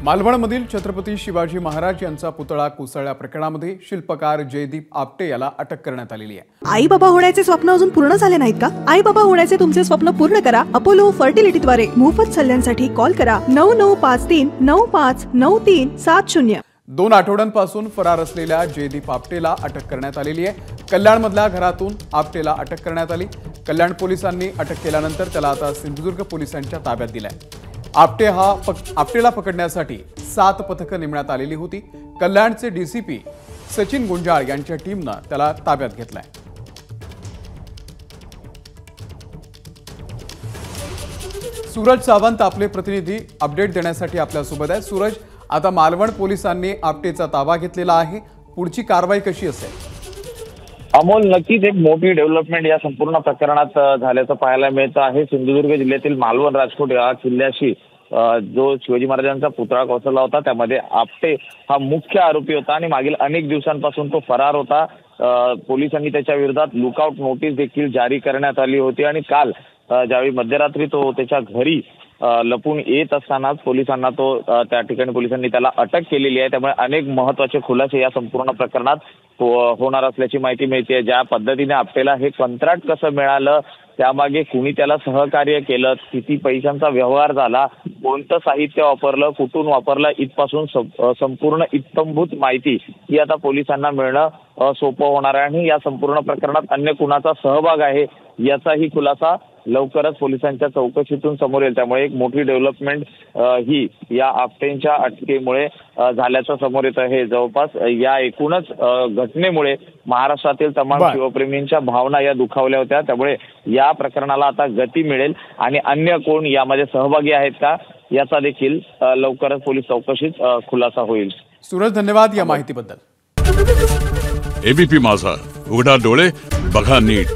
मालवणमधील छत्रपती शिवाजी महाराज यांचा पुतळा कोसळल्या प्रकरणामध्ये शिल्पकार जयदीप आपटे याला अटक करण्यात आलेली आहे। आई बाबा होण्याचे स्वप्न अजून पूर्ण झाले नाहीत का? आई बाबा होण्याचे तुमचे स्वप्न पूर्ण करा अपोलो फर्टिलिटीद्वारे। मोफत सल्ल्यांसाठी कॉल करा 9953959370। 2 आठवड्यांपासून फरार असलेल्या जयदीप आपटेला अटक करण्यात आलेली आहे। कल्याणमधल्या घरातून आपटेला अटक करण्यात आली। कल्याण पोलिसांनी अटक केल्यानंतर त्याला आता सिंधुदुर्ग पोलिसांच्या ताब्यात दिलाय। आपटेला पकडण्यासाठी 7 पथकं नेमण्यात आलेली होती। कल्याणचे डीसीपी सचिन गुंजाळ यांच्या टीमने त्याला ताब्यात घेतलाय। सूरज सावंत आपले प्रतिनिधी अपडेट देण्यासाठी आपल्या सोबत आहे। सूरज, आता मालवण पोलिसांनी आपटेचा ताबा घेतलेला आहे, पुढची कारवाई कशी असेल? अमोल, नक्कीच एक मोठी डेव्हलपमेंट या संपूर्ण प्रकरणात झाल्याचं पाहायला मिळतं आहे। सिंधुदुर्ग जिल्ह्यातील मालवण राजकोट या किल्ल्याशी जो शिवाजी महाराजांचा पुतळा कोसळला होता त्यामध्ये आपटे हा मुख्य आरोपी होता आणि मागील अनेक दिवसांपासून तो फरार होता। पोलिसांनी त्याच्या विरोधात लुकआउट नोटीस देखील जारी करण्यात आली होती आणि काल ज्यावेळी मध्यरात्री तो त्याच्या घरी लपून येत असतानाच पोलिसांना त्या ठिकाणी पोलिसांनी त्याला अटक केलेली आहे। त्यामुळे अनेक महत्त्वाचे खुलासे या संपूर्ण प्रकरणात होणार असल्याची माहिती मिळते। ज्या पद्धतीने आपल्याला हे कंत्राट कसं मिळालं, त्यामागे कुणी त्याला सहकार्य केलं, किती पैशांचा व्यवहार झाला, कोणतं साहित्य वापरलं, कुठून वापरलं, इथपासून संपूर्ण इत्थंभूत माहिती ही आता पोलिसांना मिळणं सोपं होणार आहे आणि या संपूर्ण प्रकरणात अन्य कुणाचा सहभाग आहे याचाही खुलासा लवकरच पोलिसांच्या चौकशीतून समोर येईल। त्यामुळे एक मोठी डेव्हलपमेंट ही या आपटेंच्या अटकेमुळे झाल्याचं समोर येत आहे। जवळपास या एकूणच घटनेमुळे महाराष्ट्रातील तमाम शिवप्रेमींच्या भावना या दुखावल्या होत्या। त्यामुळे या प्रकरणाला आता गती मिळेल आणि अन्य कोण यामध्ये सहभागी आहेत का याचा देखील लवकरच पोलीस चौकशीत खुलासा होईल। सूरज, धन्यवाद या माहितीबद्दल। एबीपी माझा, उघडा डोळे बघा नीट।